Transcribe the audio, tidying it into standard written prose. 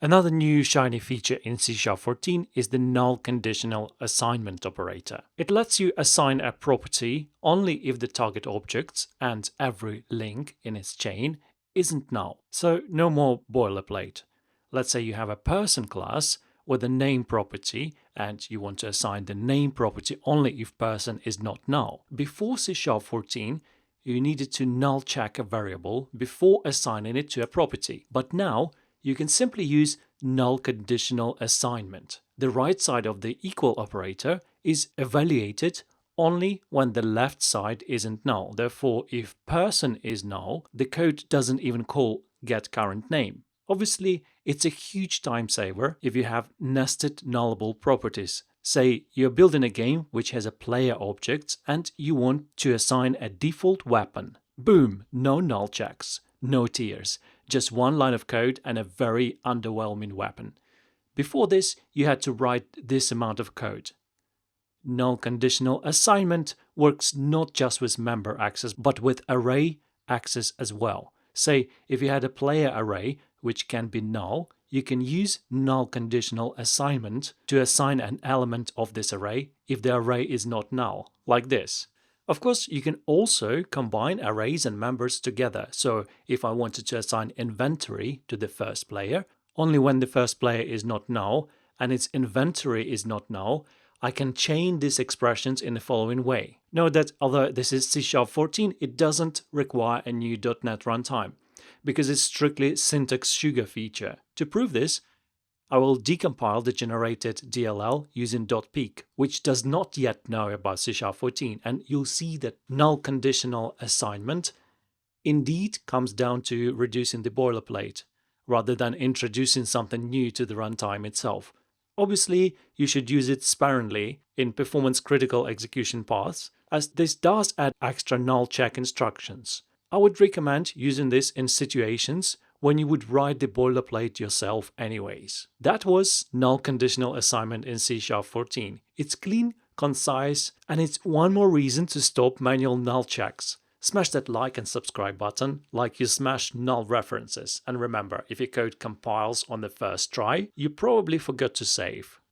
Another new shiny feature in C# 14 is the null-conditional assignment operator. It lets you assign a property only if the target object and every link in its chain isn't null. So no more boilerplate. Let's say you have a person class with a name property and you want to assign the name property only if person is not null. Before C# 14, you needed to null check a variable before assigning it to a property. But now you can simply use null-conditional assignment. The right side of the equal operator is evaluated only when the left side isn't null. Therefore, if person is null, the code doesn't even call getCurrentName. Obviously, it's a huge time saver if you have nested nullable properties. Say you're building a game which has a player object and you want to assign a default weapon. Boom, no null checks, no tears, just one line of code and a very underwhelming weapon. Before this, you had to write this amount of code. Null-conditional assignment works not just with member access, but with array access as well. Say, if you had a player array which can be null, you can use null-conditional assignment to assign an element of this array if the array is not null, like this. Of course, you can also combine arrays and members together. So if I wanted to assign inventory to the first player, only when the first player is not null and its inventory is not null, I can chain these expressions in the following way. Note that although this is C# 14, it doesn't require a new .NET runtime, because it's strictly syntax sugar feature. To prove this, I will decompile the generated DLL using .peek, which does not yet know about C# 14, and you'll see that null-conditional assignment indeed comes down to reducing the boilerplate, rather than introducing something new to the runtime itself. Obviously, you should use it sparingly in performance-critical execution paths, as this does add extra null check instructions. I would recommend using this in situations when you would write the boilerplate yourself anyways. That was null-conditional assignment in C# 14. It's clean, concise, and it's one more reason to stop manual null checks. Smash that like and subscribe button like you smash null references. And remember, if your code compiles on the first try, you probably forgot to save.